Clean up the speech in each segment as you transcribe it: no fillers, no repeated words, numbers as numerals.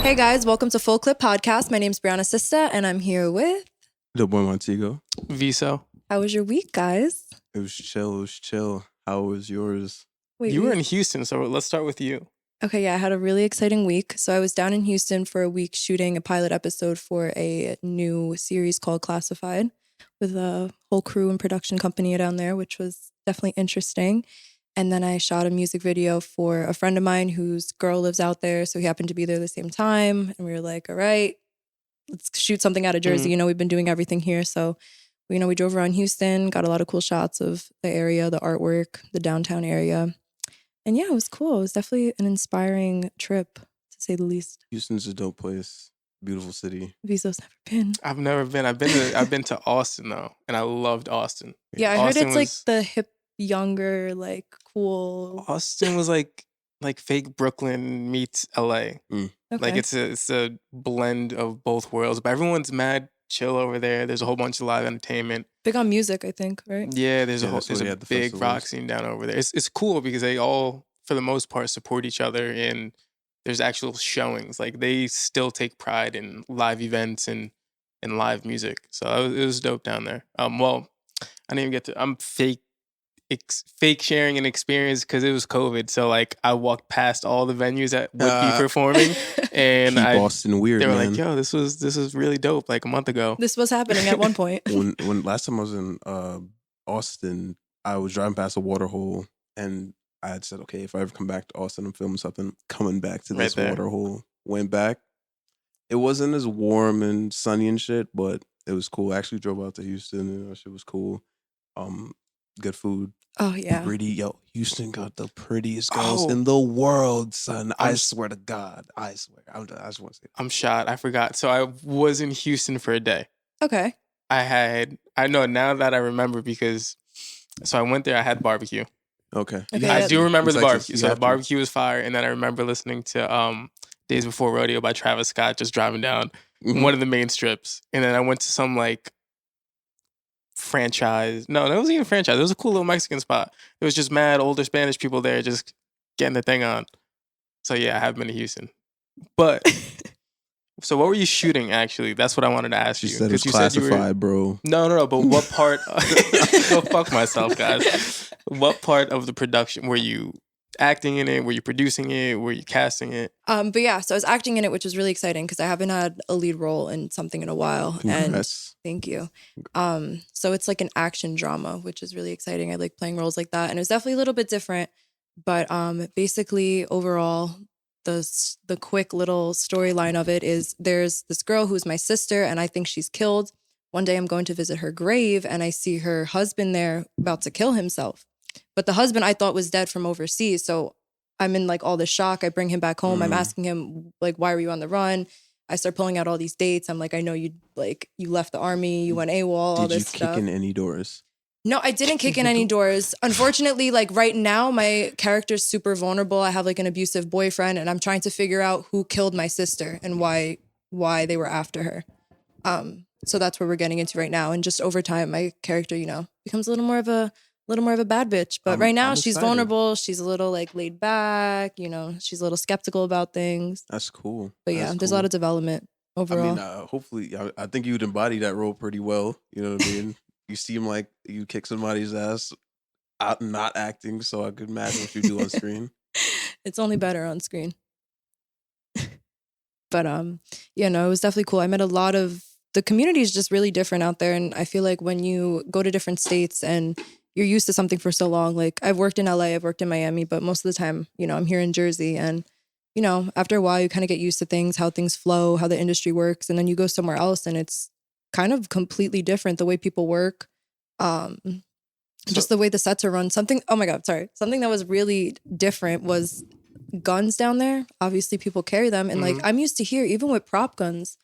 Hey guys, welcome to Full Clip Podcast. My name's Briana, Sista, and I'm here with Demoie, Montego. Viso. How was your week, guys? It was chill. How was yours? Wait, You were in Houston, so let's start with you. Okay, yeah, I had a really exciting week. So I was down in Houston for a week shooting a pilot episode for a new series called Classified with a whole crew and production company down there, which was definitely interesting. And then I shot a music video for a friend of mine whose girl lives out there. So he happened to be there at the same time. And we were like, all right, let's shoot something out of Jersey. You know, we've been doing everything here. So, we drove around Houston, got a lot of cool shots of the area, the artwork, the downtown area. And yeah, it was cool. It was definitely an inspiring trip, to say the least. Houston's a dope place. Beautiful city. Viso's never been. I've never been. I've been to Austin though, and I loved Austin. Yeah, I Austin heard it's like the hip, younger, like cool. Austin was like fake Brooklyn meets LA. Okay. Like it's a blend of both worlds. But everyone's mad chill over there. There's a whole bunch of live entertainment. Big on music, I think, right? Yeah, there's a big festivals. rock scene down over there. It's cool because they all, for the most part, support each other, and there's actual showings. Like they still take pride in live events and live music. So it was dope down there. Well, I didn't even get to. I'm fake sharing an experience because it was COVID. So like I walked past all the venues that would be performing, and Keep Austin weird. They were man. like, "Yo, this was really dope." Like a month ago. This was happening at one point. when last time I was in Austin, I was driving past a water hole, and I had said, "Okay, if I ever come back to Austin, I'm filming something. Coming back to this water hole." Went back. It wasn't as warm and sunny and shit, but it was cool. I actually drove out to Houston, and that shit was cool. Good food. Oh yeah. Pretty, Houston got the prettiest girls in the world, son. I swear to God. I swear. I just want to say. I'm shot. I forgot. So I was in Houston for a day. Okay. I know now that I remember because, so I went there, I had barbecue. Okay. I do remember the barbecue. So the to. barbecue was fire. And then I remember listening to Days Before Rodeo by Travis Scott, just driving down one of the main strips. And then I went to some like franchise. No, that wasn't even a franchise. It was a cool little Mexican spot. It was just mad older Spanish people there just getting the thing on. So yeah, I have been to Houston. But so what were you shooting actually? That's what I wanted to ask you. She said it was classified, bro. No. But what part? Go fuck myself, guys. What part of the production were you acting in it? Were you producing it? Were you casting it? But yeah, so I was acting in it, which was really exciting because I haven't had a lead role in something in a while. Congrats. And thank you. So it's like an action drama, which is really exciting. I like playing roles like that, and it was definitely a little bit different. But basically, overall, the quick little storyline of it is there's this girl who's my sister, and I think she's killed. One day I'm going to visit her grave, and I see her husband there about to kill himself. But the husband I thought was dead from overseas. So I'm in like all this shock. I bring him back home. I'm asking him like, why were you on the run? I start pulling out all these dates. I'm like, I know you left the army, you went AWOL, all this stuff. Did you kick in any doors? No, I didn't kick in any doors. Unfortunately, like right now, my character's super vulnerable. I have like an abusive boyfriend, and I'm trying to figure out who killed my sister and why they were after her. So that's what we're getting into right now. And just over time, my character, becomes a little more of a bad bitch. But right now she's vulnerable. She's a little like laid back, she's a little skeptical about things. That's cool. But yeah, there's a lot of development overall. I mean, hopefully, I think you'd embody that role pretty well. You know what I mean? You seem like you kick somebody's ass out not acting, so I could imagine what you do on screen. It's only better on screen. But it was definitely cool. I met a lot of, the community is just really different out there. And I feel like when you go to different states and you're used to something for so long, like I've worked in LA, I've worked in Miami, but most of the time, I'm here in Jersey. And, after a while, you kind of get used to things, how things flow, how the industry works. And then you go somewhere else and it's kind of completely different, the way people work, just the way the sets are run. Something that was really different was guns down there. Obviously, people carry them. And like, I'm used to here, even with prop guns,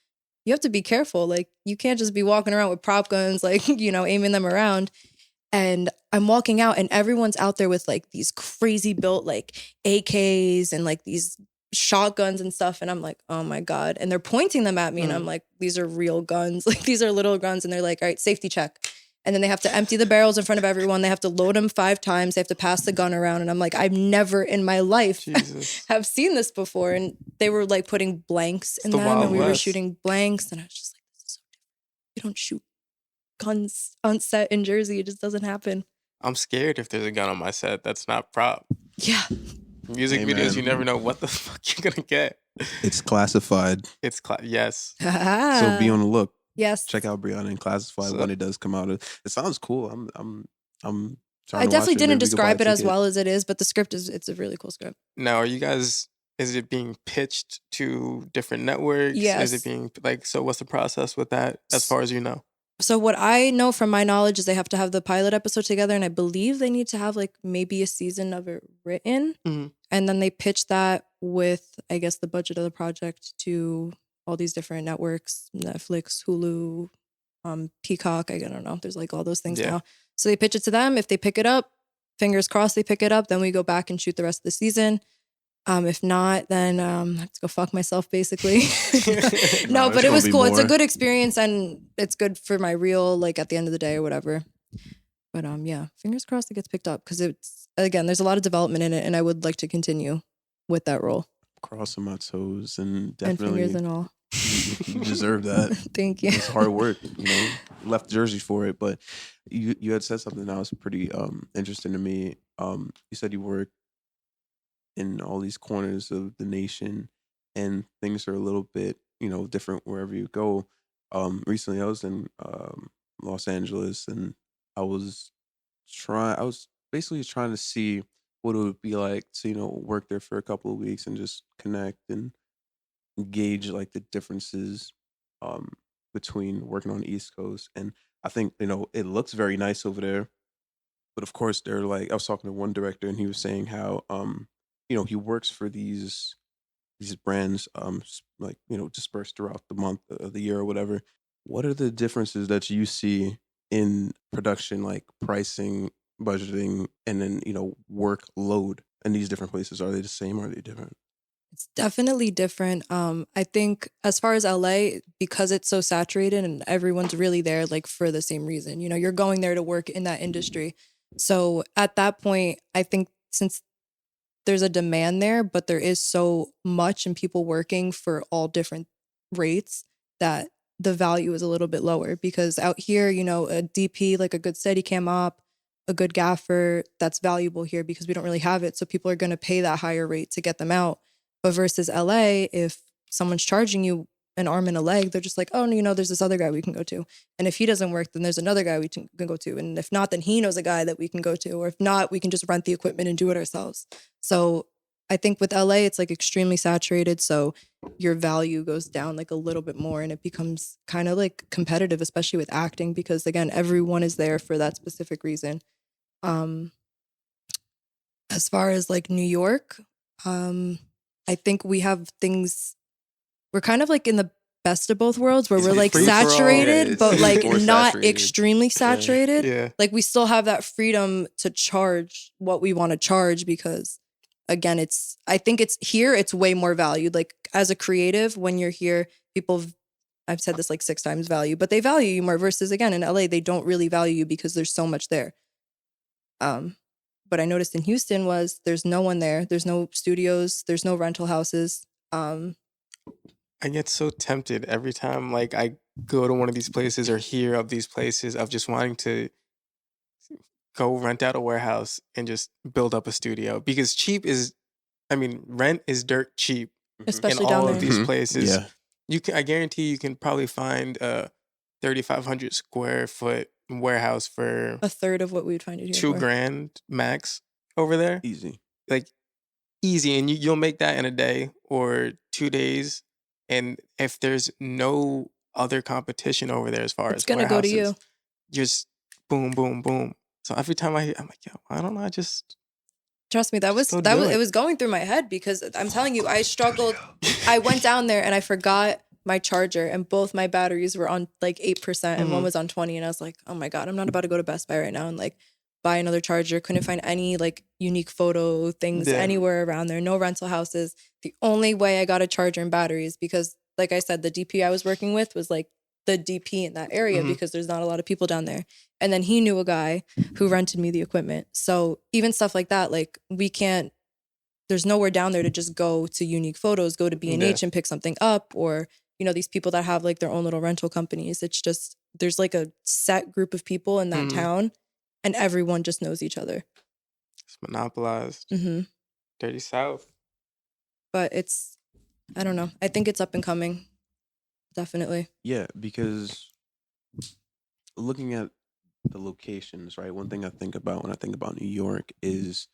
you have to be careful. Like, you can't just be walking around with prop guns, like, aiming them around. And I'm walking out and everyone's out there with like these crazy built like AKs and like these shotguns and stuff. And I'm like, oh my God. And they're pointing them at me and I'm like, these are real guns. Like these are little guns. And they're like, all right, safety check. And then they have to empty the barrels in front of everyone. They have to load them 5 times. They have to pass the gun around. And I'm like, I've never in my life have seen this before. And they were like putting blanks in the them, Wild and we were West. shooting blanks. And I was just like, this is so different. You don't shoot guns on set in Jersey. It just doesn't happen. I'm scared if there's a gun on my set that's not prop. Yeah. Music videos, you never know what the fuck you're gonna get. It's classified. It's yes. So be on the look. Yes. Check out Briana and Classified when it does come out. It sounds cool. I'm trying I to definitely watch it. didn't Maybe we could buy a describe it as ticket. well as it is, but the script it's a really cool script. Now, are you guys, is it being pitched to different networks? Yes. Is it being like, so what's the process with that as far as you know? So what I know from my knowledge is they have to have the pilot episode together, and I believe they need to have like maybe a season of it written. Mm-hmm. And then they pitch that with, I guess, the budget of the project to all these different networks, Netflix, Hulu, Peacock. I don't know. There's like all those things now. So they pitch it to them. If they pick it up, fingers crossed they pick it up, then we go back and shoot the rest of the season. If not, then I have to go fuck myself, basically. No, but it was cool. It's a good experience, and it's good for my reel, like at the end of the day or whatever. But yeah, fingers crossed it gets picked up, because it's, again, there's a lot of development in it, and I would like to continue with that role. Crossing my toes and definitely. And fingers and all. You deserve that. Thank you. It's hard work, left Jersey for it, but you had said something that was pretty interesting to me. You said you work in all these corners of the nation, and things are a little bit, different wherever you go. Recently I was in Los Angeles, and I was basically trying to see what it would be like to, work there for a couple of weeks and just connect and gauge like the differences between working on the East Coast. And I think, it looks very nice over there. But of course, they're like, I was talking to one director, and he was saying how he works for these brands like, dispersed throughout the month of the year or whatever. What are the differences that you see in production, like pricing, budgeting, and then, workload in these different places? Are they the same, or are they different? It's definitely different. I think as far as LA, because it's so saturated and everyone's really there like for the same reason, you're going there to work in that industry. So at that point, I think since there's a demand there, but there is so much and people working for all different rates, that the value is a little bit lower. Because out here, a DP, like a good Steadicam op, a good gaffer, that's valuable here because we don't really have it. So people are going to pay that higher rate to get them out. But versus LA, if someone's charging you an arm and a leg, they're just like, oh, there's this other guy we can go to. And if he doesn't work, then there's another guy we can go to. And if not, then he knows a guy that we can go to. Or if not, we can just rent the equipment and do it ourselves. So I think with LA, it's like extremely saturated. So your value goes down like a little bit more, and it becomes kind of like competitive, especially with acting, because again, everyone is there for that specific reason. As far as like New York, I think we have things, we're kind of like in the best of both worlds, where we're like saturated, but like not extremely saturated. Yeah. Like we still have that freedom to charge what we want to charge, because again, I think it's way more valued. Like as a creative, when you're here, I've said this like 6 times value, but they value you more, versus again, in LA, they don't really value you because there's so much there. But I noticed in Houston there's no one there. There's no studios. There's no rental houses. I get so tempted every time like I go to one of these places or hear of these places of just wanting to go rent out a warehouse and just build up a studio, because rent is dirt cheap, especially in down all there. of these places. Yeah. I guarantee you can probably find a 3,500 square foot warehouse for a third of what we would find it here. $2,000 max over there. Easy. Like easy. And you'll make that in a day or 2 days. And if there's no other competition over there as far as it's gonna go to you. Just boom, boom, boom. So every time I'm like, yo, I don't know, Trust me, it was going through my head, because I'm telling you, I struggled. I went down there and I forgot my charger, and both my batteries were on like 8% and one was on 20. And I was like, oh my God, I'm not about to go to Best Buy right now and like buy another charger. Couldn't find any like unique photo things anywhere around there. No rental houses. The only way I got a charger and batteries, because like I said, the DP I was working with was like the DP in that area Mhm. because there's not a lot of people down there. And then he knew a guy who rented me the equipment. So even stuff like that, like there's nowhere down there to just go to Unique Photos, go to B&H and pick something up, or, you know, these people that have like their own little rental companies. It's just, there's like a set group of people in that town and everyone just knows each other. It's monopolized. Dirty South. But it's, I don't know. I think it's up and coming. Definitely. Yeah, because looking at the locations, right? One thing I think about when I think about New York is,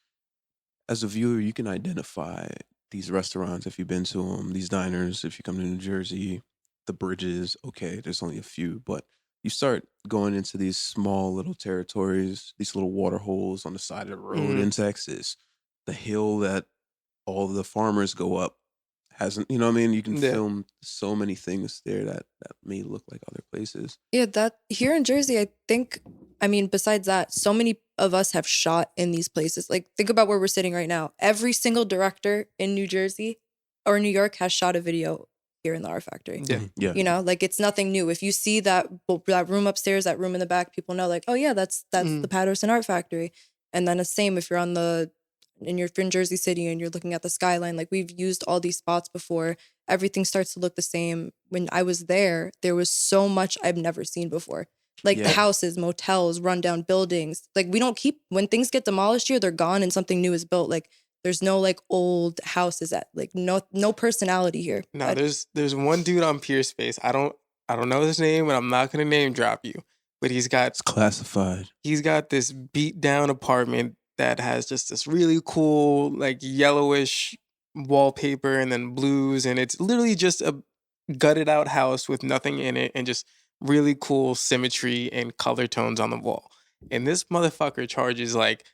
as a viewer, you can identify these restaurants if you've been to them, these diners if you come to New Jersey, the bridges. Okay, there's only a few, but you start going into these small little territories, these little water holes on the side of the road in Texas, the hill that all the farmers go up hasn't, you know what I mean? You can film so many things there that may look like other places. Yeah, that here in Jersey, I think, I mean, besides that, so many of us have shot in these places. Like, think about where we're sitting right now. Every single director in New Jersey or New York has shot a video here in the art factory. Yeah. You know, like, it's nothing new. If you see that room upstairs, that room in the back, people know, like, oh yeah, that's the Patterson Art Factory. And then the same if you're if you're in Jersey City and you're looking at the skyline, like, we've used all these spots before. Everything starts to look the same. When I was there was so much I've never seen before. Like the houses, motels, rundown buildings. Like, we don't keep, when things get demolished here, they're gone and something new is built. Like, there's no like old houses no personality here. No, there's one dude on Pierce Space. I don't know his name, and I'm not gonna name drop you, but It's classified. He's got this beat down apartment that has just this really cool, like, yellowish wallpaper and then blues, and it's literally just a gutted out house with nothing in it and just really cool symmetry and color tones on the wall. And this motherfucker charges like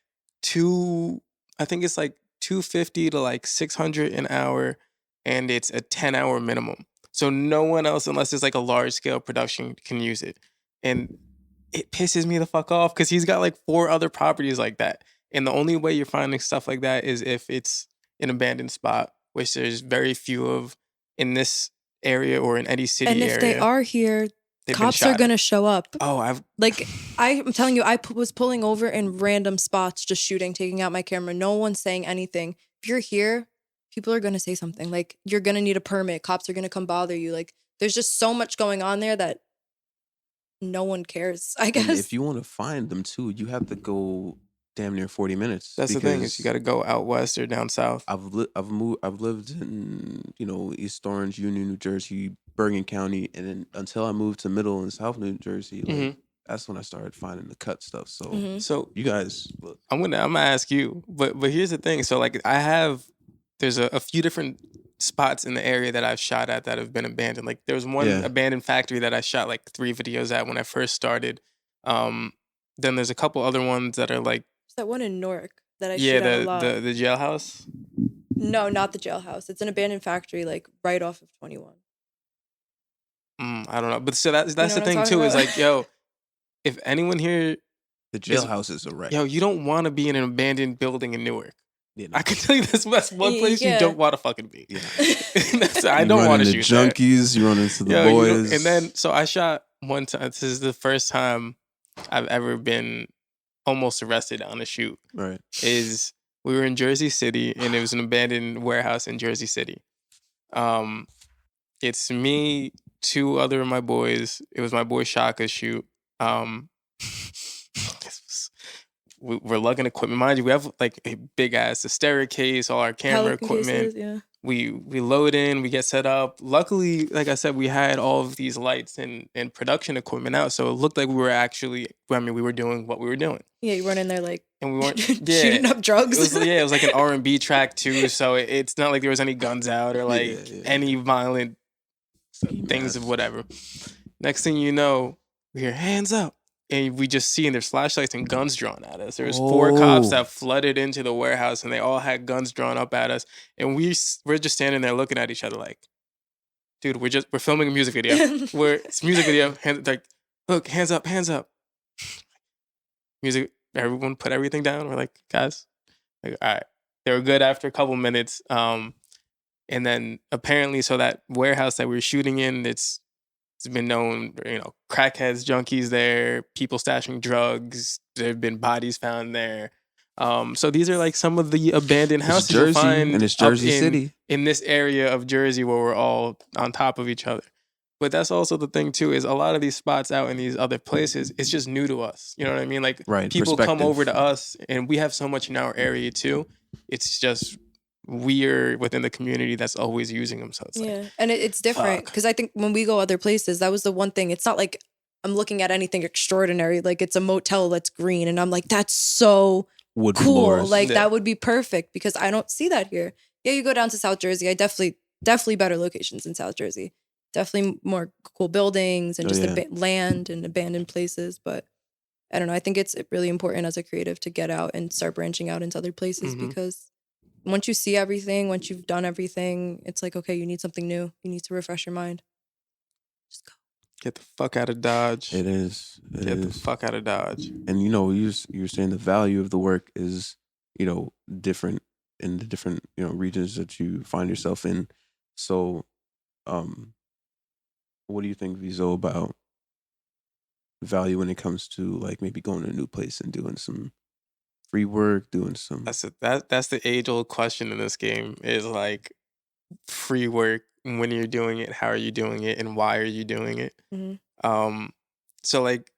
I think it's like $250 to like $600 an hour, and it's a 10-hour minimum. So no one else, unless it's like a large scale production, can use it. And it pisses me the fuck off because he's got like 4 other properties like that. And the only way you're finding stuff like that is if it's an abandoned spot, which there's very few of in this area or in any city area. And if they are here, cops are going to show up. Oh, I'm telling you, I was pulling over in random spots, just shooting, taking out my camera. No one's saying anything. If you're here, people are going to say something. Like, you're going to need a permit. Cops are going to come bother you. Like, there's just so much going on there that no one cares, I guess. And if you want to find them too, you have to go damn near 40 minutes. That's the thing, is you got to go out west or down south. I've lived in, East Orange, Union, New Jersey, Bergen County, and then until I moved to Middle and South New Jersey, that's when I started finding the cut stuff. So, so you guys, look. I'm gonna ask you, but here's the thing. So, like, there's a few different spots in the area that I've shot at that have been abandoned. Like, there was one abandoned factory that I shot like 3 videos at when I first started. Then there's a couple other ones that are like, that one in Newark that I shot at a lot. the jailhouse. No, not the jailhouse. It's an abandoned factory, like right off of 21. I don't know, but so that's the thing too. Is like, yo, if anyone here, the jailhouse is a wreck. Yo, you don't want to be in an abandoned building in Newark. Yeah, no. I can tell you that's one place you don't want to fucking be. Yeah. I don't want to shoot junkies. You run into the boys, and then so I shot one time. This is the first time I've ever been almost arrested on a shoot. Right. Is we were in Jersey City, and it was an abandoned warehouse in Jersey City. It's me, 2 other of my boys. It was my boy Shaka's shoot. We're lugging equipment. Mind you, we have like a big ass staircase, all our camera equipment. Cases, We load in, we get set up. Luckily, like I said, we had all of these lights and production equipment out, so it looked like we were actually. I mean, we were doing what we were doing. Yeah, you weren't in there like, and we weren't shooting up drugs. It was like an R&B track too, so it's not like there was any guns out or like any violent things of whatever. Next thing you know, we hear hands up. And we just see, and there's flashlights and guns drawn at us. There was 4 cops that flooded into the warehouse, and they all had guns drawn up at us. And we're just standing there looking at each other like, dude, we're filming a music video. It's a music video. Like, look, hands up. Music. Everyone put everything down. We're like, guys, like, all right. They were good after a couple minutes. And then apparently, so that warehouse that we were shooting in, it's It's been known, crackheads, junkies there, people stashing drugs. There have been bodies found there. So these are like some of the abandoned It's houses you'll Jersey, and find it's up Jersey City. in this area of Jersey where we're all on top of each other. But that's also the thing too, is a lot of these spots out in these other places, it's just new to us. You know what I mean? Like Right, people come perspective. over to us and we have so much in our area too. It's just we're within the community that's always using them. So it's like, and it's different fuck. because I think when we go other places, that was the one thing. It's not like I'm looking at anything extraordinary. Like it's a motel that's green, and I'm like, that's so Wood cool. floors. Like Yeah. that would be perfect because I don't see that here. Yeah, you go down to South Jersey. I definitely better locations in South Jersey. Definitely more cool buildings and Oh, just yeah. land and abandoned places. But I don't know. I think it's really important as a creative to get out and start branching out into other places Mhm. because once you see everything, once you've done everything, it's like, okay, you need something new. You need to refresh your mind. Just go. Get the fuck out of Dodge. It is. It Get the is. fuck out of Dodge. And you're saying the value of the work is different in the different regions that you find yourself in. So, what do you think, Viso, about value when it comes to like maybe going to a new place and doing some free work, doing some That's the age old question in this game is like free work. When you're doing it, how are you doing it, and why are you doing it? Mm-hmm. So like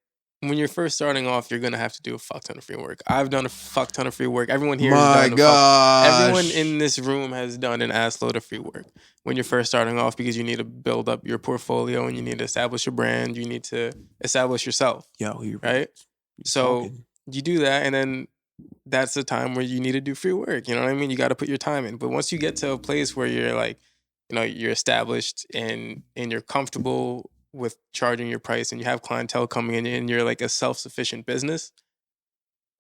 when you're first starting off, you're gonna have to do a fuck ton of free work. I've done a fuck ton of free work. Everyone here has My done everyone gosh. in this room has done an assload of free work when you're first starting off because you need to build up your portfolio and you need to establish your brand. You need to establish yourself. Yo, you're Right? So talking. you do that, and then that's the time where you need to do free work. You know what I mean? You got to put your time in. But once you get to a place where you're like, you're established and you're comfortable with charging your price and you have clientele coming in and you're like a self-sufficient business,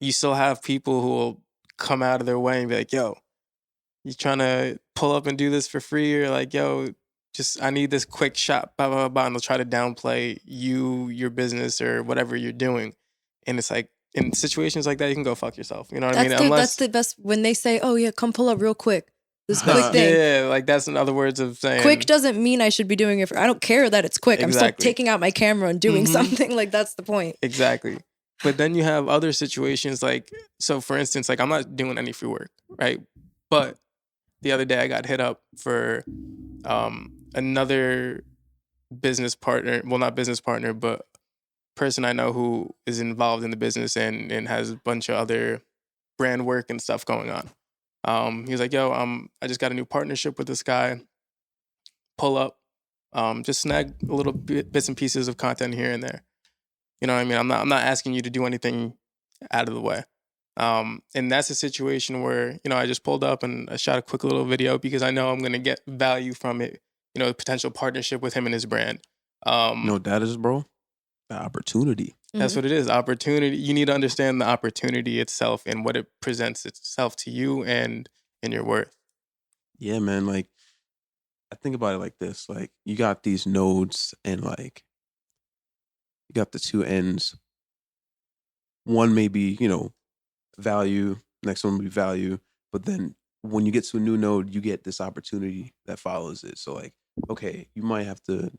you still have people who will come out of their way and be like, yo, you trying to pull up and do this for free? Or like, yo, just I need this quick shot, blah, blah, blah, blah. And they'll try to downplay you, your business, or whatever you're doing. And it's like, in situations like that, you can go fuck yourself. You know what I mean? That's the best when they say, "Oh yeah, come pull up real quick." This quick that's, thing. yeah, like that's in other words of saying Quick doesn't mean I should be doing it. I don't care that it's quick. I'm still Exactly. taking out my camera and doing something. Like that's the point. Exactly. But then you have other situations like, so for instance, like I'm not doing any free work, right? But the other day I got hit up for another business partner, well, not business partner, but person I know who is involved in the business and has a bunch of other brand work and stuff going on. He was like, yo, I just got a new partnership with this guy. Pull up, just snag a little bits and pieces of content here and there. You know what I mean? I'm not asking you to do anything out of the way. And that's a situation where, I just pulled up and I shot a quick little video because I know I'm going to get value from it, potential partnership with him and his brand. That is, bro, the opportunity. That's what it is. Opportunity. You need to understand the opportunity itself and what it presents itself to you and your worth. Yeah, man. Like, I think about it like this. Like, you got these nodes and like, you got the two ends. One may be, value. Next one will be value. But then when you get to a new node, you get this opportunity that follows it. So like, okay, you might have to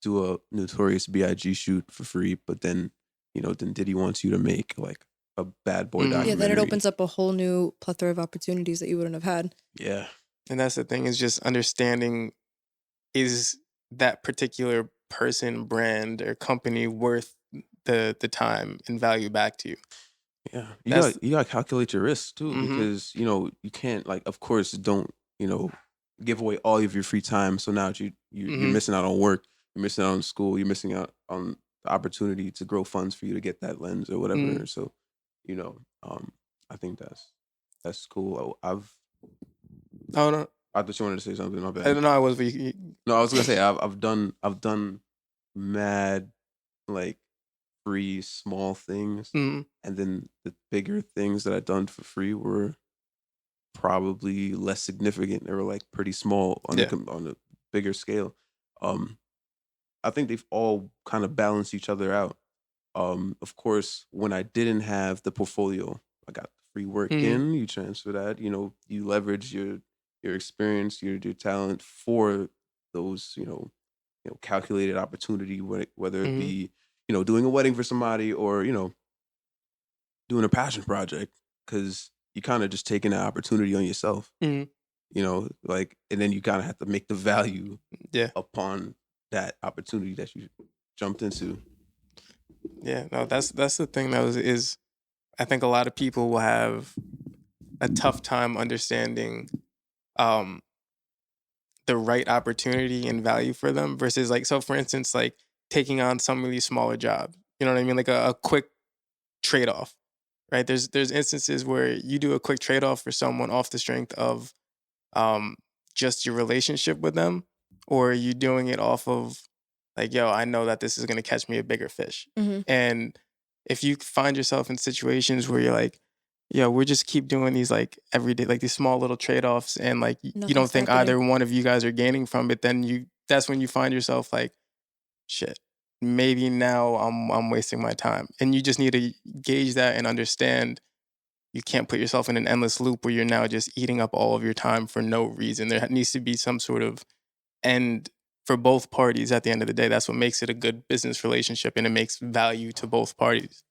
do a Notorious B.I.G. shoot for free, but then, then Diddy wants you to make like a Bad Boy documentary. Yeah, then it opens up a whole new plethora of opportunities that you wouldn't have had. Yeah. And that's the thing, is just understanding, is that particular person, brand, or company worth the time and value back to you? Yeah. You gotta calculate your risks too, because you can't, like, of course, don't, give away all of your free time. So now you're missing out on work, you're missing out on school, you're missing out on the opportunity to grow funds for you to get that lens or whatever. So, I think that's cool. Oh no. I thought you wanted to say something. My bad. No, I was. No, I was gonna say I've done mad like free small things, and then the bigger things that I've done for free were probably less significant. They were like pretty small on the bigger scale. I think they've all kind of balanced each other out. Of course, when I didn't have the portfolio, I got free work in. You transfer that. You leverage your experience, your talent for those calculated opportunity, whether it Mm-hmm. be, doing a wedding for somebody or, doing a passion project, because you kind of just taking that opportunity on yourself, Mm-hmm. like, and then you kind of have to make the value Yeah. upon that opportunity that you jumped into. Yeah. No, that's the thing that is I think a lot of people will have a tough time understanding um the right opportunity and value for them versus like, so for instance, like taking on some of these smaller jobs. You know what I mean? Like a quick trade-off. Right? There's instances where you do a quick trade-off for someone off the strength of um just your relationship with them, or you doing it off of like, yo, I know that this is gonna catch me a bigger fish. Mm-hmm. And if you find yourself in situations where you're like, yo, we're just keep doing these like every day, like these small little trade-offs, and like you don't Nothing's think happening. either one of you guys are gaining from it, then that's when you find yourself like, shit, maybe now I'm wasting my time. And you just need to gauge that and understand you can't put yourself in an endless loop where you're now just eating up all of your time for no reason. There needs to be some sort of end for both parties at the end of the day. That's what makes it a good business relationship, and it makes value to both parties.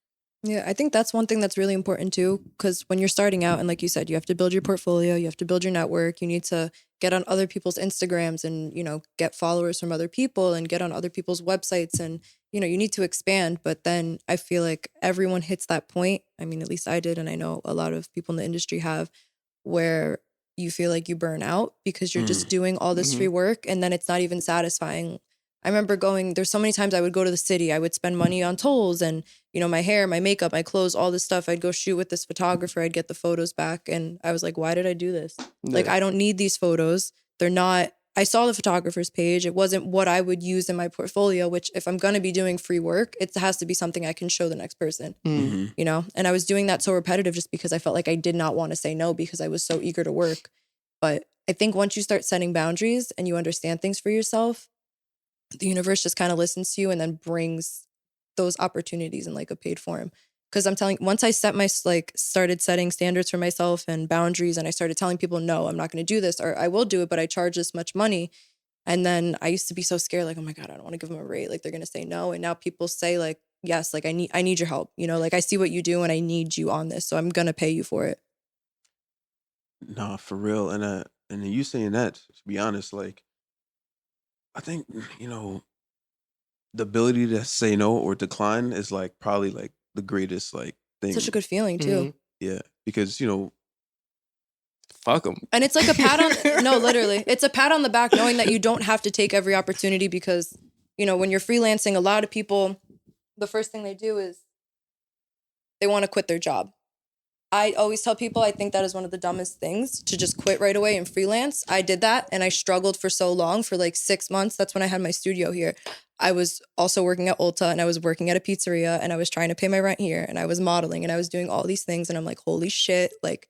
Yeah, I think that's one thing that's really important too, because when you're starting out, and like you said, you have to build your portfolio, you have to build your network, you need to get on other people's Instagrams and, get followers from other people and get on other people's websites and, you need to expand. But then I feel like everyone hits that point. I mean, at least I did, and I know a lot of people in the industry have, where you feel like you burn out because you're just doing all this Mm-hmm. free work and then it's not even satisfying. I remember there's so many times I would go to the city, I would spend money on tolls and, my hair, my makeup, my clothes, all this stuff. I'd go shoot with this photographer, I'd get the photos back. And I was like, why did I do this? Like, Yeah. I don't need these photos. They're not, I saw the photographer's page. It wasn't what I would use in my portfolio, which if I'm going to be doing free work, it has to be something I can show the next person. Mm-hmm. And I was doing that so repetitive just because I felt like I did not want to say no because I was so eager to work. But I think once you start setting boundaries and you understand things for yourself, the universe just kind of listens to you and then brings those opportunities in like a paid form. Because I'm telling, once I started setting standards for myself and boundaries, and I started telling people, no, I'm not going to do this, or I will do it, but I charge this much money. And then I used to be so scared, like, oh my God, I don't want to give them a rate. Like, they're going to say no. And now people say like, yes, like I need your help. Like I see what you do and I need you on this. So I'm going to pay you for it. Nah, for real. And then you saying that, to be honest, like, I think, the ability to say no or decline is like probably like the greatest like thing. Such a good feeling too. Mm-hmm. Yeah, because Fuck them. And it's like a pat on, no, literally, it's a pat on the back knowing that you don't have to take every opportunity because, when you're freelancing, a lot of people, the first thing they do is they want to quit their job. I always tell people I think that is one of the dumbest things, to just quit right away and freelance. I did that and I struggled for so long, for like 6 months. That's when I had my studio here. I was also working at Ulta and I was working at a pizzeria and I was trying to pay my rent here and I was modeling and I was doing all these things and I'm like, holy shit. Like,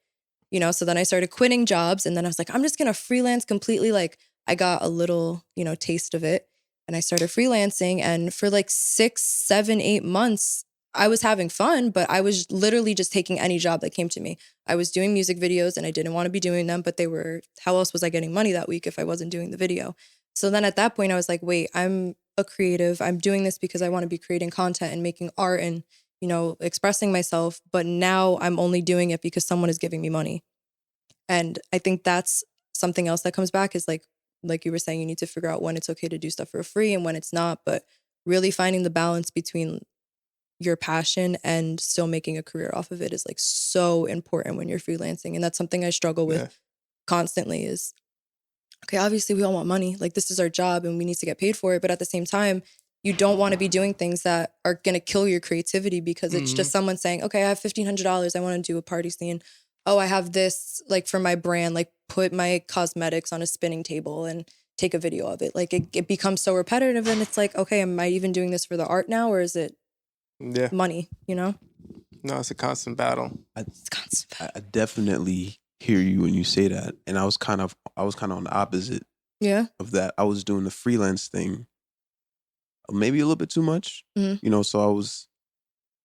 so then I started quitting jobs and then I was like, I'm just going to freelance completely. Like I got a little, taste of it and I started freelancing, and for like 6, 7, 8 months, I was having fun, but I was literally just taking any job that came to me. I was doing music videos and I didn't want to be doing them, but how else was I getting money that week if I wasn't doing the video? So then at that point I was like, wait, I'm a creative. I'm doing this because I want to be creating content and making art and, expressing myself. But now I'm only doing it because someone is giving me money. And I think that's something else that comes back, is like you were saying, you need to figure out when it's okay to do stuff for free and when it's not, but really finding the balance between your passion and still making a career off of it is like so important when you're freelancing. And that's something I struggle with constantly is, okay, obviously we all want money. Like this is our job and we need to get paid for it. But at the same time, you don't want to be doing things that are going to kill your creativity because it's just someone saying, okay, I have $1,500. I want to do a party scene. Oh, I have this like for my brand, like put my cosmetics on a spinning table and take a video of it. Like it becomes so repetitive and it's like, okay, am I even doing this for the art now or is it money, No, it's a constant battle. It's constant battle. I definitely hear you when you say that. And I was kind of on the opposite of that. I was doing the freelance thing maybe a little bit too much. So I was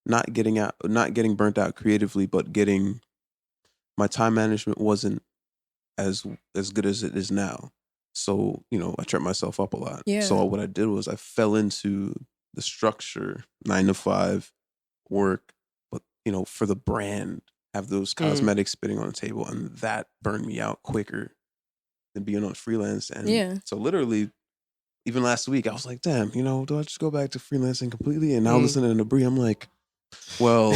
not getting burnt out creatively, but my time management wasn't as good as it is now. So, I tripped myself up a lot. Yeah. So what I did was I fell into the structure, 9 to 5 work, but, for the brand, have those cosmetics spitting on the table. And that burned me out quicker than being on freelance. And so literally, even last week, I was like, damn, do I just go back to freelancing completely? And now listening to Brie, I'm like, well,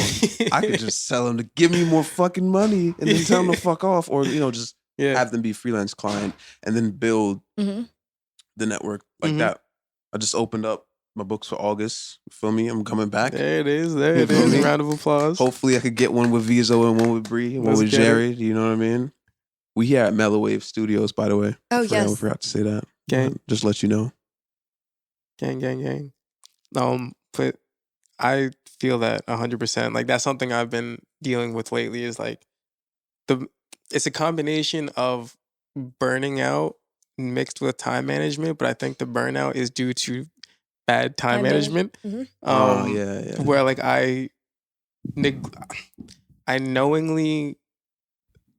I could just tell them to give me more fucking money and then tell them to fuck off, or just have them be freelance client and then build the network like that. I just opened up my books for August. You feel me? I'm coming back. There it is. There it is. A round of applause. Hopefully, I could get one with Viso and one with Brie and one with Jared. You know what I mean? We here at Mellowave Studios, by the way. Oh, yes. I forgot to say that. Gang. Just let you know. Gang. But I feel that 100%. Like, that's something I've been dealing with lately, is like it's a combination of burning out mixed with time management, but I think the burnout is due to bad time management. Yeah. Where like I knowingly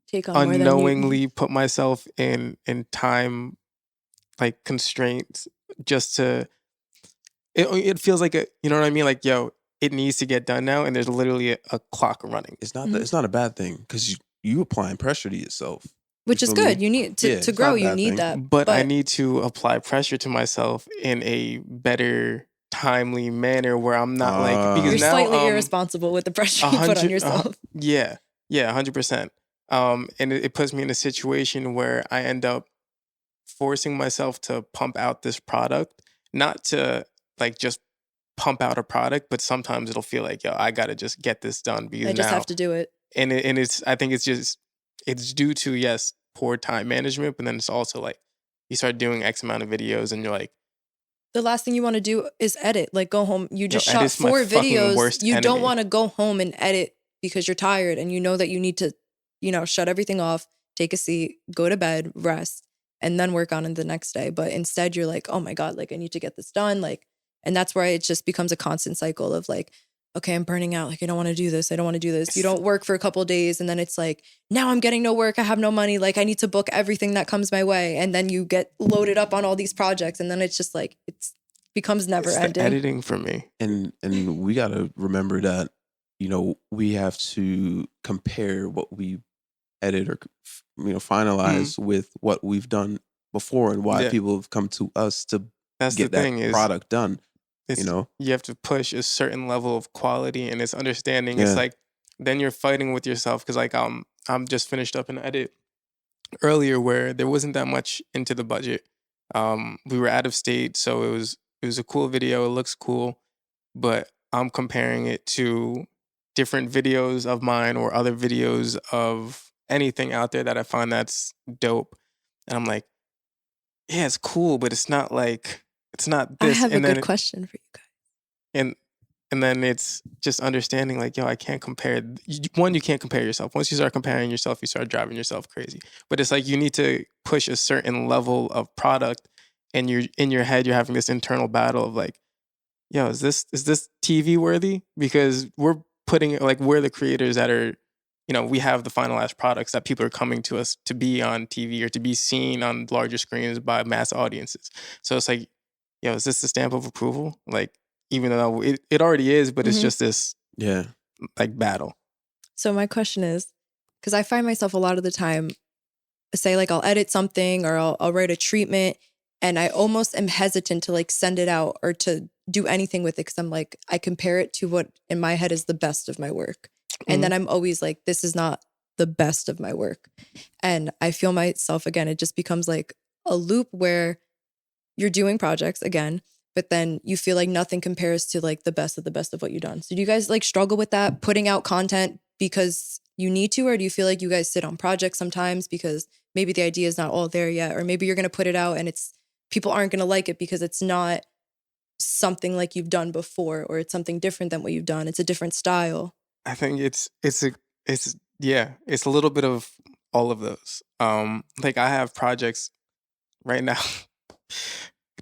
take on unknowingly put myself in time like constraints just to it feels like you know what I mean, like, yo, it needs to get done now, and there's literally a clock running. It's not it's not a bad thing, because you applying pressure to yourself, which is good. You need to grow. You need that, but I need to apply pressure to myself in a better, timely manner where I'm not because you're now, slightly irresponsible with the pressure you put on yourself. 100%. And it puts me in a situation where I end up forcing myself to pump out this product, not to like just pump out a product, but sometimes it'll feel like, yo, I gotta just get this done because I just have to do it. And it's I think it's due to, yes, poor time management, but then it's also like you start doing X amount of videos and you're like, the last thing you want to do is edit. Like, go home. You just shot 4 videos. You don't want to go home and edit because you're tired and you know that you need to, shut everything off, take a seat, go to bed, rest, and then work on it the next day. But instead you're like, oh my God, like I need to get this done. Like, and that's where it just becomes a constant cycle of like, okay, I'm burning out. Like, I don't want to do this. I don't want to do this. You don't work for a couple of days and then it's like, now I'm getting no work. I have no money. Like, I need to book everything that comes my way. And then you get loaded up on all these projects. And then it's just like, becomes never ending. Editing for me. And we got to remember that, we have to compare what we edit or, finalize with what we've done before and why people have come to us to get that product done. You have to push a certain level of quality and it's understanding. It's like, then you're fighting with yourself. Cause like, I'm just finished up an edit earlier where there wasn't that much into the budget. We were out of state. So it was a cool video. It looks cool, but I'm comparing it to different videos of mine or other videos of anything out there that I find that's dope. And I'm like, yeah, it's cool, but it's not this. I have a good question for you guys. And then it's just understanding like, yo, I can't compare. One, you can't compare yourself. Once you start comparing yourself, you start driving yourself crazy. But it's like you need to push a certain level of product, and you're in your head, you're having this internal battle of like, yo, is this TV worthy? Because we're putting it like, we're the creators that are, we have the finalized products that people are coming to us to be on TV or to be seen on larger screens by mass audiences. So it's like, yo, is this the stamp of approval? Like, even though it already is, but it's just this like battle. So my question is, because I find myself a lot of the time, say like I'll edit something or I'll write a treatment and I almost am hesitant to like send it out or to do anything with it because I'm like, I compare it to what in my head is the best of my work. And then I'm always like, this is not the best of my work. And I feel myself, again, it just becomes like a loop where you're doing projects again, but then you feel like nothing compares to like the best of what you've done. So do you guys like struggle with that, putting out content because you need to, or do you feel like you guys sit on projects sometimes because maybe the idea is not all there yet, or maybe you're going to put it out and people aren't going to like it because it's not something like you've done before, or it's something different than what you've done. It's a different style. I think it's a little bit of all of those. Like I have projects right now.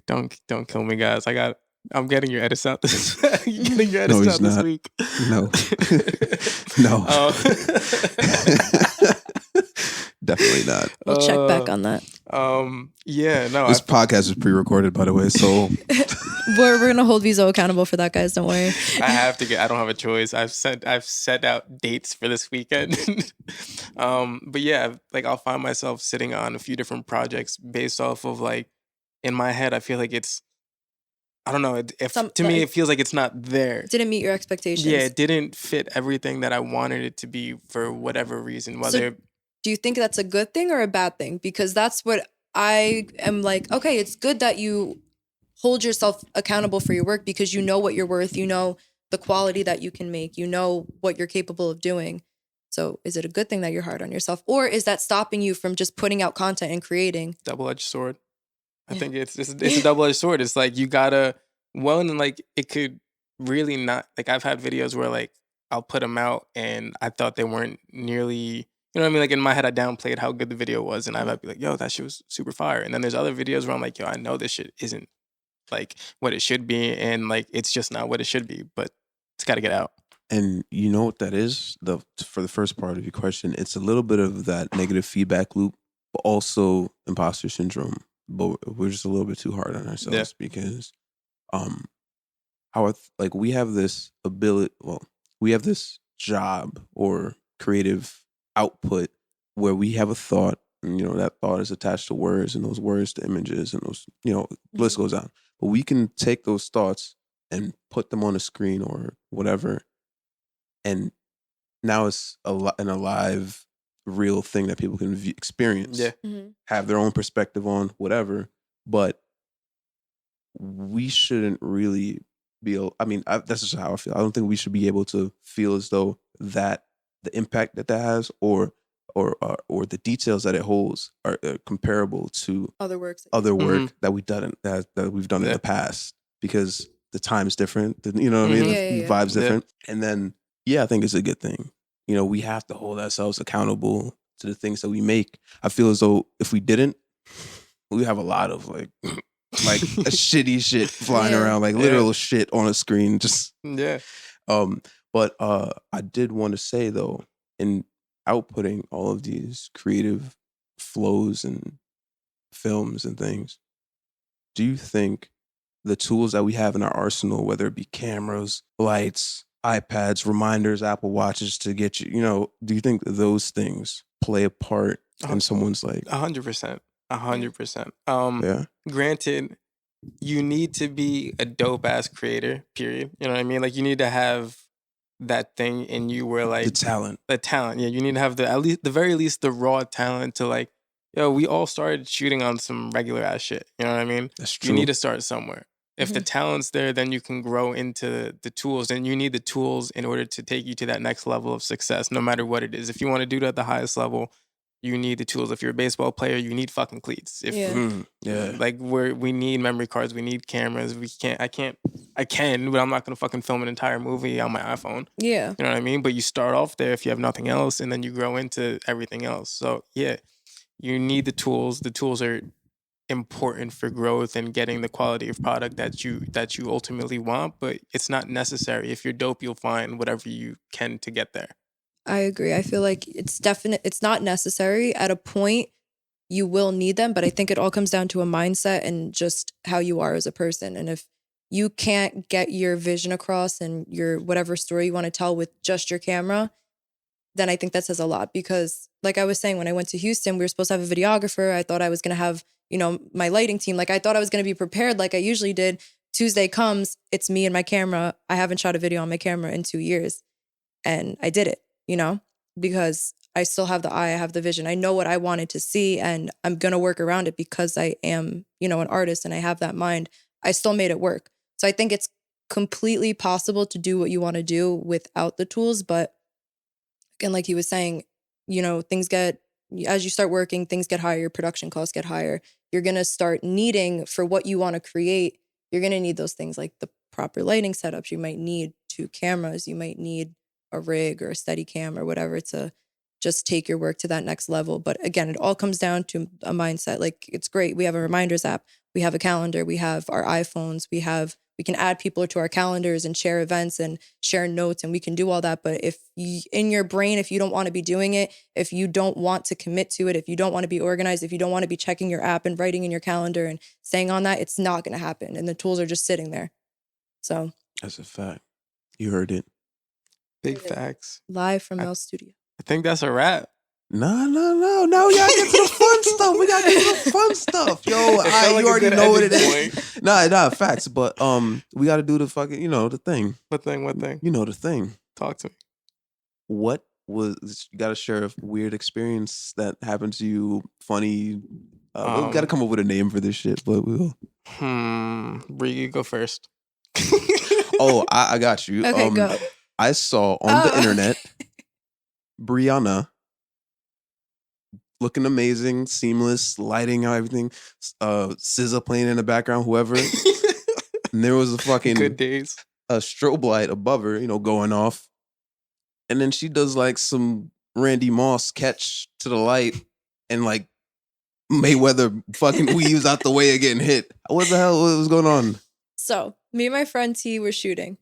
Don't kill me, guys. I'm getting your edits out this this week. No. No. Definitely not. We'll check back on that. Yeah, no. This podcast is pre-recorded, by the way, so we're gonna hold Viso accountable for that, guys. Don't worry. I don't have a choice. I've set out dates for this weekend. But yeah, like I'll find myself sitting on a few different projects based off of like in my head. I feel like it's, I don't know. To me, it feels like it's not there. It didn't meet your expectations. Yeah, it didn't fit everything that I wanted it to be for whatever reason. Whether do you think that's a good thing or a bad thing? Because that's what I am like, okay, it's good that you hold yourself accountable for your work because you know what you're worth. You know the quality that you can make. You know what you're capable of doing. So is it a good thing that you're hard on yourself? Or is that stopping you from just putting out content and creating? Double-edged sword. I think it's a double-edged sword. It's like you gotta, and like it could really not, like I've had videos where like I'll put them out and I thought they weren't nearly, you know what I mean? Like in my head, I downplayed how good the video was, and I'd be like, "Yo, that shit was super fire." And then there's other videos where I'm like, "Yo, I know this shit isn't like what it should be, and like it's just not what it should be, but it's got to get out." And you know what that is? For the first part of your question, it's a little bit of that negative feedback loop, but also imposter syndrome. But we're just a little bit too hard on ourselves because, like we have this ability. Well, we have this job or creative output where we have a thought, and that thought is attached to words, and those words to images, and those list goes on. But we can take those thoughts and put them on a screen or whatever, and now it's an alive, real thing that people can experience. Have their own perspective on whatever, but we shouldn't really be. I mean, that's just how I feel. I don't think we should be able to feel as though that the impact that has or the details that it holds are comparable to other work that we've done in the past, because the time's different. You know what I mean? The vibe's different. And then I think it's a good thing. We have to hold ourselves accountable to the things that we make. I feel as though if we didn't, we have a lot of like a shitty shit flying around, like literal shit on a screen. Just But I did want to say though, in outputting all of these creative flows and films and things, do you think the tools that we have in our arsenal, whether it be cameras, lights, iPads, reminders, Apple Watches to get you, do you think those things play a part in someone's like 100%? 100%. Granted, you need to be a dope ass creator, period. You know what I mean? Like you need to have that thing in you where like the talent. Yeah, you need to have the very least the raw talent to like, we all started shooting on some regular ass shit. You know what I mean? That's true. You need to start somewhere. If the talent's there, then you can grow into the tools. And you need the tools in order to take you to that next level of success, no matter what it is. If you want to do it at the highest level, you need the tools. If you're a baseball player, you need fucking cleats. Like we need memory cards, we need cameras. I can, but I'm not gonna fucking film an entire movie on my iPhone. Yeah. You know what I mean? But you start off there if you have nothing else, and then you grow into everything else. So you need the tools. The tools are important for growth and getting the quality of product that you ultimately want, but it's not necessary. If you're dope, you'll find whatever you can to get there. I agree. I feel like it's not necessary. At a point, you will need them, but I think it all comes down to a mindset and just how you are as a person. And if you can't get your vision across and your whatever story you want to tell with just your camera, then I think that says a lot. Because like I was saying, when I went to Houston, we were supposed to have a videographer. I thought I was going to have, my lighting team. Like I thought I was going to be prepared like I usually did. Tuesday comes, it's me and my camera. I haven't shot a video on my camera in 2 years. And I did it, because I still have the eye, I have the vision. I know what I wanted to see, and I'm going to work around it because I am, an artist and I have that mind. I still made it work. So I think it's completely possible to do what you want to do without the tools. But again, like he was saying, things get, as you start working, things get higher, your production costs get higher. You're going to start needing, for what you want to create, you're going to need those things like the proper lighting setups. You might need 2 cameras. You might need a rig or a steady cam or whatever to just take your work to that next level. But again, it all comes down to a mindset. Like it's great. We have a reminders app. We have a calendar. We have our iPhones. We have we can add people to our calendars and share events and share notes, and we can do all that. But if in your brain, if you don't want to be doing it, if you don't want to commit to it, if you don't want to be organized, if you don't want to be checking your app and writing in your calendar and staying on that, it's not going to happen. And the tools are just sitting there. So that's a fact. You heard it. Big facts. Live from Mel's studio. I think that's a wrap. No. We gotta get to the fun stuff. We gotta get to the fun stuff. Yo, like you already know what it ending is. Nah, facts. But we gotta do the fucking, the thing. What thing? You know the thing. Talk to me. What was, you gotta share a weird experience that happened to you, funny. We gotta come up with a name for this shit, but we'll. Bree, you go first. Oh, I got you. Okay, go. I saw on the internet Briana looking amazing, seamless, lighting, everything. SZA playing in the background, whoever. And there was a fucking good days. A strobe light above her, going off. And then she does like some Randy Moss catch to the light, and like Mayweather fucking weaves out the way of getting hit. What the hell was going on? So me and my friend T were shooting.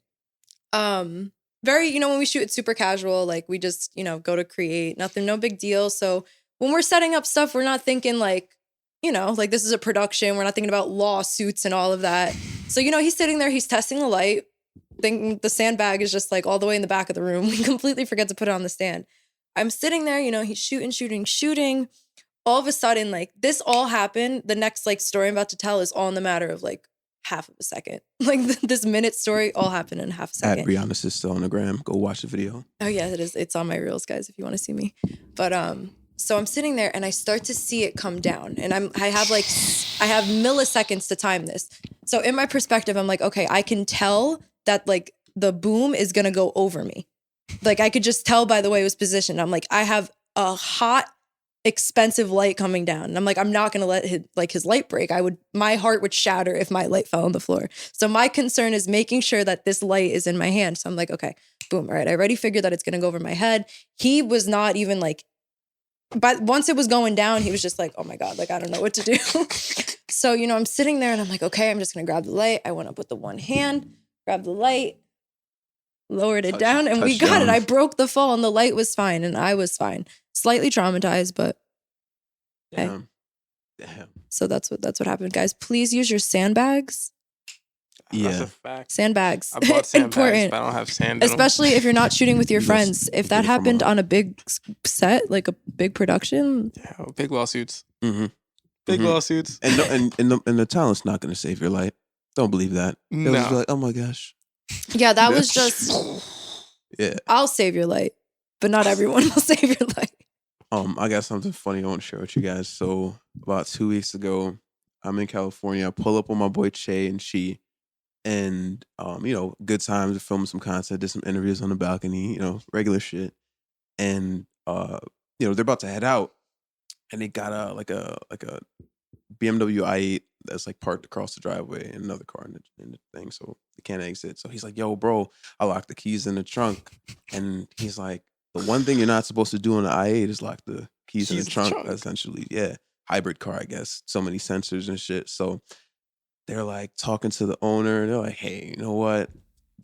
Very, when we shoot, it's super casual. Like we just, go to create, nothing, no big deal. So when we're setting up stuff, we're not thinking like this is a production. We're not thinking about lawsuits and all of that. So, he's sitting there, he's testing the light. Thinking the sandbag is just like all the way in the back of the room. We completely forget to put it on the stand. I'm sitting there, he's shooting. All of a sudden, like this all happened. The next like story I'm about to tell is all in the matter of like half of a second. Like this minute story all happened in half a second. At Briana Sista on the gram. Go watch the video. Oh yeah, it is. It's on my reels, guys, if you want to see me. But so I'm sitting there and I start to see it come down. And I have milliseconds to time this. So in my perspective, I'm like, okay, I can tell that like the boom is gonna go over me. Like I could just tell by the way it was positioned. I'm like, I have a hot, expensive light coming down. And I'm like, I'm not gonna let his light break. My heart would shatter if my light fell on the floor. So my concern is making sure that this light is in my hand. So I'm like, okay, boom, all right. I already figured that it's gonna go over my head. He was not even like, but once it was going down, he was just like, oh my God, like I don't know what to do. So, I'm sitting there and I'm like, okay, I'm just gonna grab the light. I went up with the one hand, grabbed the light, lowered it down, and we got it. I broke the fall and the light was fine and I was fine. Slightly traumatized, but Damn. So that's what happened, guys. Please use your sandbags. Yeah. That's a fact. Sandbags. I bought sandbags, Important. but I don't have sand in Especially if you're not shooting with your friends. If that happened on a big set, like a big production. Yeah, big lawsuits. Mm-hmm. Big lawsuits. And the talent's not going to save your light. Don't believe that. It was like, oh my gosh. Yeah, that was just. Yeah. I'll save your light, but not everyone will save your light. I got something funny I want to share with you guys. So about 2 weeks ago, I'm in California. I pull up on my boy Che and She, and good times to film some content, did some interviews on the balcony, regular shit. And they're about to head out, and they got a BMW i8 that's like parked across the driveway, and another car in the thing, so they can't exit. So he's like, "Yo, bro, I locked the keys in the trunk," and he's like, "The one thing you're not supposed to do on the i8 is lock the keys in the trunk." Essentially, yeah, hybrid car, I guess. So many sensors and shit. So they're like talking to the owner, and they're like, "Hey, you know what?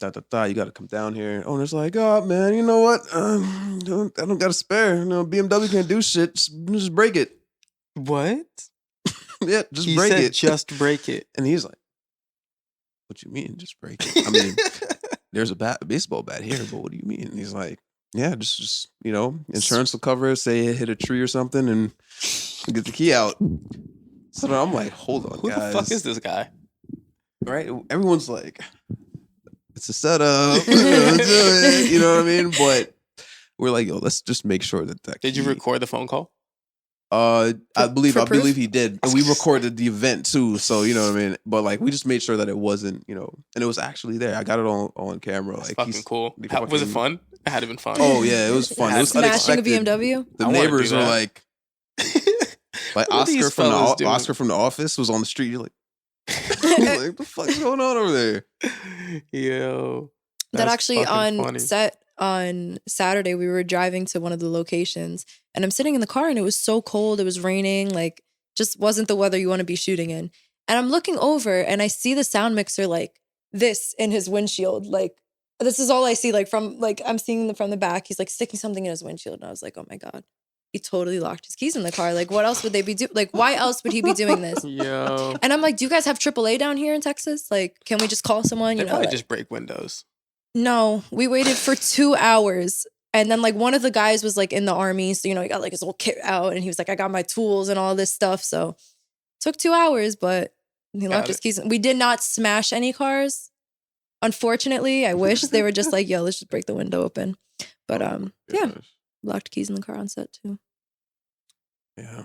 You got to come down here." And owner's like, "Oh man, you know what? I don't got a spare. BMW can't do shit. Just break it." What? Yeah, just he break said, it. Just break it. And he's like, "What you mean, just break it? I mean, there's a baseball bat here, but what do you mean?" And he's like, "Yeah, just insurance will cover it. Say it hit a tree or something, and get the key out." So then I'm like, "Hold on, Who guys. the fuck is this guy?" Right? Everyone's like, "It's a setup." You know what I mean? But we're like, "Yo, let's just make sure that Did you record the phone call? I believe proof? he did. And we recorded the event too, so you know what I mean. But like, we just made sure that it wasn't, and it was actually there. I got it on camera. That's like, fucking cool. Was it fun? It had to been fun. Oh yeah, it was fun. It was Smashing a unexpected. BMW. The neighbors were like What are Oscar these from fellas doing? Oscar from The Office was on the street. You're like, what the fuck's going on over there? Yo, That that's actually fucking on funny. set on Saturday, we were driving to one of the locations and I'm sitting in the car and it was so cold. It was raining, like just wasn't the weather you want to be shooting in. And I'm looking over and I see the sound mixer like this in his windshield. Like, this is all I see. Like, I'm seeing them from the back. He's like sticking something in his windshield. And I was like, oh my God. He totally locked his keys in the car. Like, what else would they be doing? Like, why else would he be doing this? Yo. And I'm like, do you guys have AAA down here in Texas? Like, can we just call someone? They You know, probably like, just break windows. no, we waited for 2 hours. And then like one of the guys was like in the army. So, you know, he got like his little kit out and he was like, I got my tools and all this stuff. So it took 2 hours, but he locked his keys. We did not smash any cars. Unfortunately, I wish they were just like, yo, let's just break the window open. But yeah, locked keys in the car on set too. Yeah.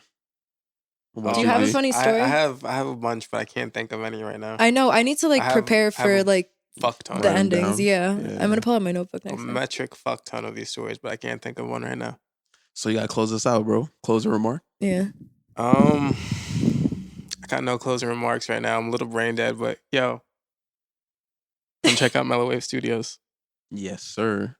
Do you have a funny story? I have a bunch, but I can't think of any right now. I know. I need to like prepare for like fuck ton the endings. Yeah. I'm gonna pull out my notebook next time. Metric fuck ton of these stories, but I can't think of one right now. So you gotta close this out, bro. Closing remark. Yeah. I got no closing remarks right now. I'm a little brain dead, but yo, come check out Mellowave Studios. Yes, sir.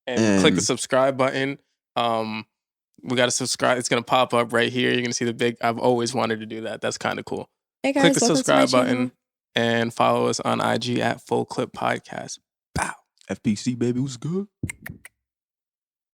And click the subscribe button. We got to subscribe. It's going to pop up right here. You're going to see the big, I've always wanted to do that. That's kind of cool. Hey guys, click the subscribe button and follow us on IG at Full Clip Podcast. Bow. FPC, baby, what's good?